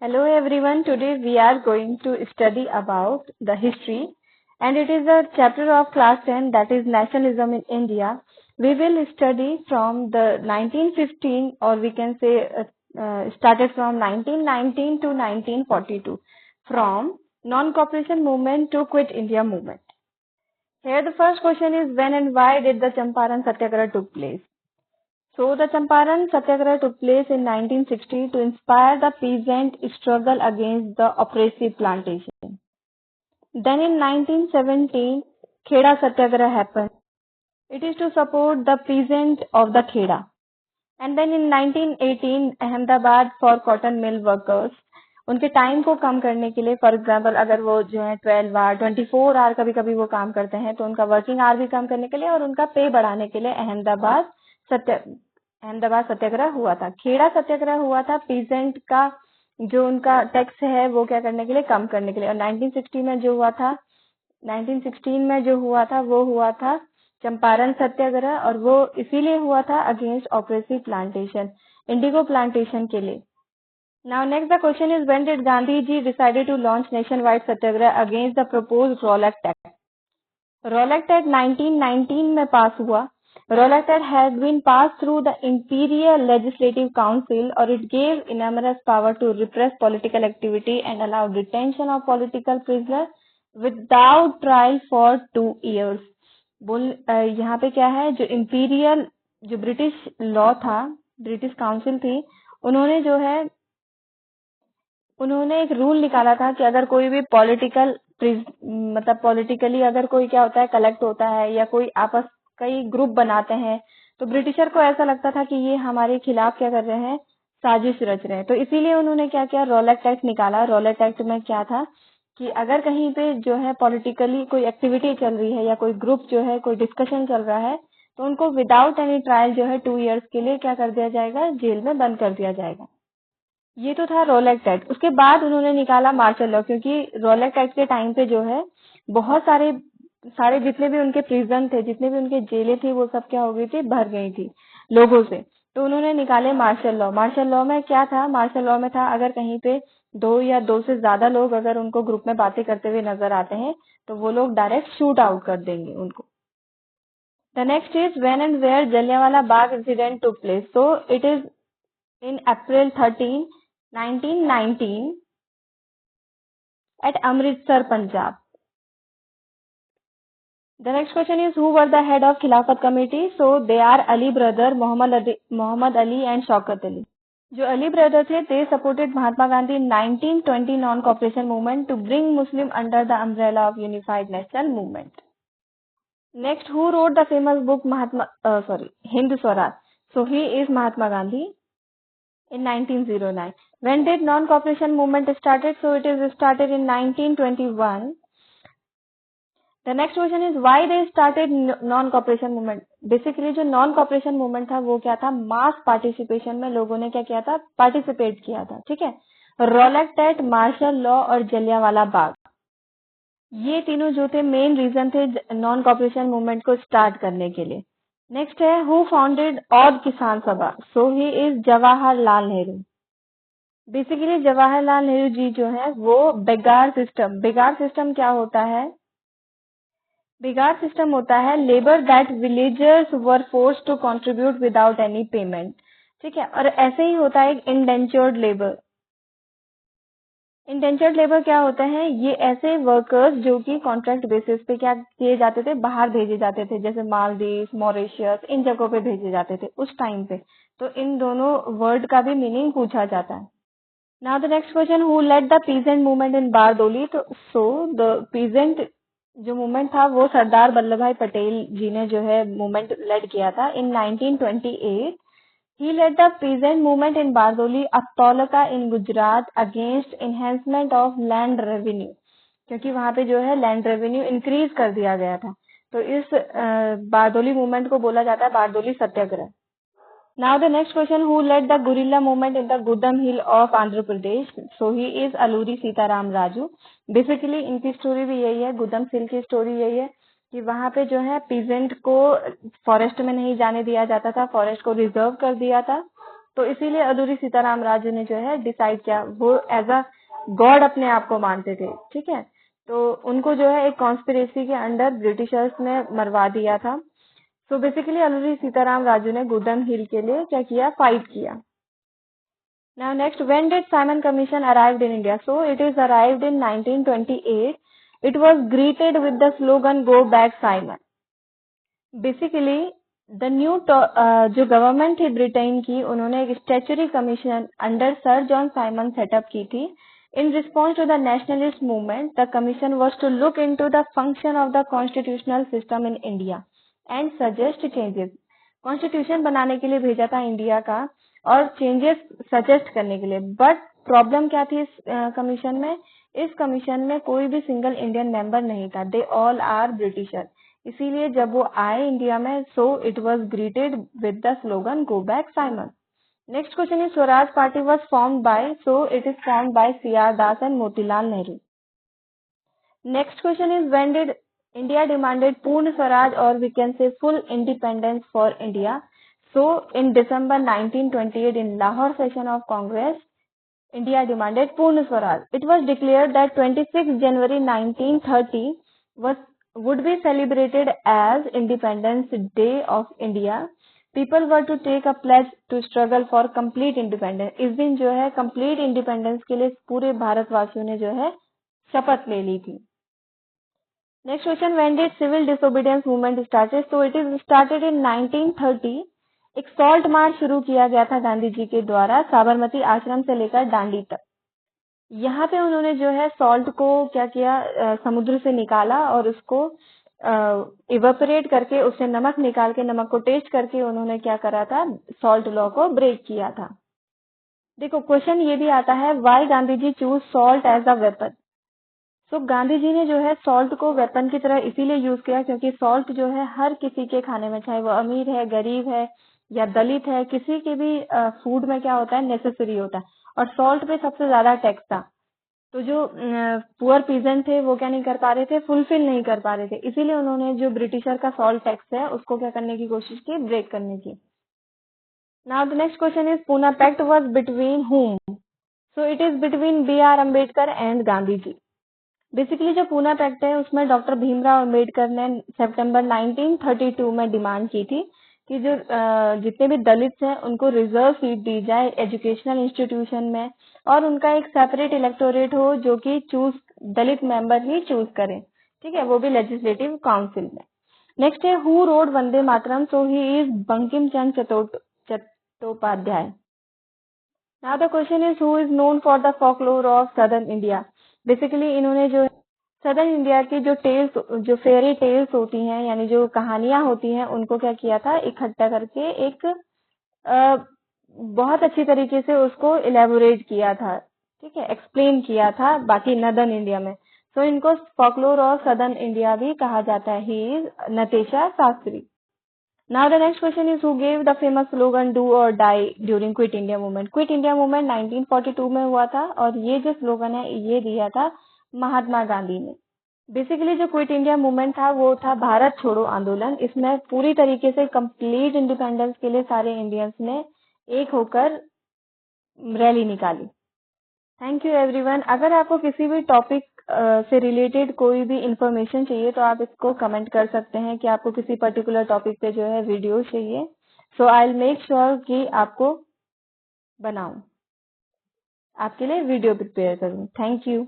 Hello everyone, today we are going to study about the history and it is a chapter of class 10 that is nationalism in India. We will study from the 1915 or we can say started from 1919 to 1942 from non-cooperation movement to quit India movement. Here the first question is when and why did the Champaran Satyagraha took place? So the Champaran Satyagraha took place in 1960 to inspire the peasant struggle against the oppressive plantation. Then in 1917, Kheda Satyagraha happened. It is to support the peasant of the Kheda. And then in 1918, Ahmedabad for cotton mill workers, उनके time को कम करने के लिए, for example अगर वो जो है 12 our 24 our कभी कभी वो काम करते हैं तो उनका वर्किंग आवर भी कम करने के लिए और उनका पे बढ़ाने के लिए अहमदाबाद सत्याग्रह हुआ था। खेड़ा सत्याग्रह हुआ था पीजेंट का जो उनका टैक्स है वो क्या करने के लिए, कम करने के लिए। और 1916 में जो हुआ था वो हुआ था चंपारण सत्याग्रह और वो इसीलिए हुआ था against oppressive plantation, indigo plantation के लिए। Now next the question is when did Gandhi ji decided to launch nationwide satyagraha against the proposed Rowlatt act? Rowlatt act 1919 में पास हुआ। Rowlatt Act had been passed through the Imperial Legislative Council or it gave enormous power to repress political activity and allow detention of political prisoners without trial for 2 years. यहाँ पे क्या है, जो imperial जो British law था, British council थी, उन्होंने एक रूल निकाला था कि अगर कोई भी पॉलिटिकली अगर कोई क्या होता है कलेक्ट होता है या कोई आपस कई ग्रुप बनाते हैं तो ब्रिटिशर को ऐसा लगता था कि ये हमारे खिलाफ क्या कर रहे हैं, साजिश रच रहे हैं। तो इसीलिए उन्होंने क्या किया, रॉलेट एक्ट निकाला। रॉलेट एक्ट में क्या था कि अगर कहीं पे जो है पॉलिटिकली कोई एक्टिविटी चल रही है या कोई ग्रुप जो है कोई डिस्कशन चल रहा है तो उनको विदाउट एनी ट्रायल जो है 2 इयर्स के लिए क्या कर दिया जाएगा, जेल में बंद कर दिया जाएगा। ये तो था रॉलेट एक्ट। उसके बाद उन्होंने निकाला मार्शल लॉ, क्योंकि रॉलेट एक्ट के टाइम पे जो है बहुत सारे जितने भी उनके प्रिजन थे, जितने भी उनके जेलें थी, वो सब क्या हो गई थी, भर गई थी लोगों से। तो उन्होंने निकाले मार्शल लॉ। मार्शल लॉ में क्या था, मार्शल लॉ में था अगर कहीं पे 2 या 2 से ज्यादा लोग अगर उनको ग्रुप में बातें करते हुए नजर आते हैं तो वो लोग डायरेक्ट शूट आउट कर देंगे उनको। The next is when and where Jallianwala Bagh incident took place. So it is in April 13, 1919 at Amritsar, Punjab. The next question is who were the head of Khilafat committee? So they are Ali brother Muhammad Ali and Shaukat Ali. जो Ali brother थे they supported Mahatma Gandhi in 1920 non-cooperation movement to bring Muslim under the umbrella of Unified National Movement. Next, who wrote the famous book Hind Swaraj? So he is Mahatma Gandhi. In 1909. When did non-cooperation movement started? So it is started in 1921. The next question is why they started non-cooperation movement. Basically जो non-cooperation movement था वो क्या था, mass participation में लोगों ने क्या किया था, पार्टिसिपेट किया था। ठीक है, रॉलेट एक्ट, मार्शल लॉ और जलियांवाला बाग, ये तीनों जो थे मेन रीजन थे नॉन कॉपरेशन मूवमेंट को स्टार्ट करने के लिए। नेक्स्ट है who founded all Kisan Sabha. So he is Jawaharlal Nehru. Basically Jawaharlal Nehru ji जो है वो बेगार सिस्टम क्या होता है, बेगार सिस्टम होता है labour that villagers were forced to contribute without any payment. ठीक है, और ऐसे ही होता है इंडेंचर्ड लेबर। इंडेंचर्ड लेबर क्या होता है, ये ऐसे वर्कर्स जो कि कॉन्ट्रैक्ट बेसिस पे क्या किए जाते थे, बाहर भेजे जाते थे, जैसे मालदीव, मॉरिशियस, इन जगहों पे भेजे जाते थे उस टाइम पे। तो इन दोनों वर्ड का भी मीनिंग पूछा जाता है। Now the next question who led the peasant movement in Bardoli. तो द पीजेंट जो मूवमेंट था वो सरदार वल्लभ भाई पटेल जी ने जो है मूवमेंट लेड किया था इन 1928। He led the peasant movement in Bardoli, a taluka in Gujarat against enhancement of land revenue, क्योंकि वहाँ पे जो है लैंड रेवेन्यू इंक्रीज कर दिया गया था। तो इस बारदोली मूवमेंट को बोला जाता है Bardoli Satyagraha. Now the next question who led the guerrilla movement in the Gudem hill of Andhra Pradesh. So he is Alluri Sitarama Raju. Basically इनकी स्टोरी भी यही है, गुदम हिल की स्टोरी यही है कि वहाँ पे जो है पीजेंट को फॉरेस्ट में नहीं जाने दिया जाता था, फॉरेस्ट को रिजर्व कर दिया था तो इसीलिए अल्लूरी सीताराम राजू ने जो है डिसाइड किया, वो एज अ गॉड अपने आप को मानते थे, ठीक है। तो उनको जो है एक कॉन्स्पिरेसी के अंडर ब्रिटिशर्स ने मरवा दिया था। सो बेसिकली अल्लूरी सीताराम राजू ने गोल्डन हिल के लिए क्या किया, फाइट किया। Now next, when did Simon Commission arrived in India? So it is arrived in 1928. It was greeted with the slogan "Go back, Simon." Basically, the new जो गवर्नमेंट थी Britain की, उन्होंने एक statutory commission under sir John Simon setup की थी। In response to the nationalist movement, the commission was to look into the function of the constitutional system in India and suggest changes. Constitution बनाने के लिए भेजा था India का और changes suggest करने के लिए। बट प्रॉब्लम क्या थी इस कमीशन में? इस कमीशन में कोई भी सिंगल इंडियन मेंबर नहीं था, दे ऑल आर ब्रिटिशर। इसीलिए जब वो आए इंडिया में, so it was greeted with the slogan "go back Simon". Next question is Swaraj Party was formed by, so it is formed by C.R. Das and Motilal Nehru. Next question is when did India demanded Purna Swaraj, or we can say full independence for India? So in December 1928 in Lahore session of Congress, India demanded Purna Swaraj. It was declared that 26 January 1930 would be celebrated as Independence Day of India. People were to take a pledge to struggle for complete independence. इस दिन जो है complete independence के लिए पूरे भारतवासियों ने जो है शपथ ले ली थी। Next question, when did civil disobedience movement started? So it is started in 1930. एक सॉल्ट मार्च शुरू किया गया था गांधी जी के द्वारा साबरमती आश्रम से लेकर दांडी तक। यहाँ पे उन्होंने जो है सॉल्ट को क्या किया, समुद्र से निकाला और उसको इवेपोरेट करके उससे नमक निकाल के, नमक को टेस्ट करके उन्होंने क्या करा था, सॉल्ट लॉ को ब्रेक किया था। देखो क्वेश्चन ये भी आता है, why Gandhi ji choose salt as a weapon? So Gandhi ji ने जो है सॉल्ट को वेपन की तरह इसीलिए यूज किया क्योंकि सॉल्ट जो है हर किसी के खाने में, चाहे वो अमीर है, गरीब है या दलित है, किसी के भी फूड में क्या होता है, नेसेसरी होता है। और सॉल्ट पे सबसे ज्यादा टैक्स था, तो जो पुअर पीजेंट थे वो क्या नहीं कर पा रहे थे, फुलफिल नहीं कर पा रहे थे। इसीलिए उन्होंने जो ब्रिटिशर का सॉल्ट टैक्स है उसको क्या करने की कोशिश की, ब्रेक करने की। Now the next question is Poona pact was between whom? So it is between B.R. Ambedkar and Gandhi ji. Basically जो पूना पैक्ट है उसमें डॉक्टर भीमराव अम्बेडकर ने सितंबर 1932 में डिमांड की थी कि जो जितने भी दलित हैं उनको रिजर्व सीट दी जाए एजुकेशनल इंस्टीट्यूशन में, और उनका एक सेपरेट इलेक्टोरेट हो जो कि चूज दलित मेंबर ही चूज करें, ठीक है, वो भी लेजिस्लेटिव काउंसिल में। नेक्स्ट है who wrote Vande Mataram? So he is Bankim Chandra Chattopadhyay. Now the question is who is known for the folklore of southern India? Basically इन्होंने जो सदर्न इंडिया की जो टेल्स, जो फेरी टेल्स होती हैं यानी जो कहानियां होती हैं, उनको क्या किया था, इकट्ठा करके एक बहुत अच्छी तरीके से उसको इलेबोरेट किया था, ठीक है, एक्सप्लेन किया था बाकी नदर्न इंडिया में। सो इनको फोकलोर ऑफ सदर्न इंडिया भी कहा जाता है। He is Natesa Shastri. Now the next question is who gave the famous slogan "Do or Die" during Quit India Movement? Quit India Movement 1942 में हुआ था और ये जो स्लोगन है ये दिया था महात्मा गांधी ने। बेसिकली जो क्विट इंडिया मूवमेंट था वो था भारत छोड़ो आंदोलन। इसमें पूरी तरीके से कंप्लीट इंडिपेंडेंस के लिए सारे इंडियंस ने एक होकर रैली निकाली। Thank you everyone. अगर आपको किसी भी टॉपिक से रिलेटेड कोई भी इंफॉर्मेशन चाहिए तो आप इसको कमेंट कर सकते हैं कि आपको किसी पर्टिकुलर टॉपिक पे जो है वीडियो चाहिए। सो आई विल मेक श्योर कि आपको बनाऊं, आपके लिए वीडियो प्रिपेयर करूं। Thank you.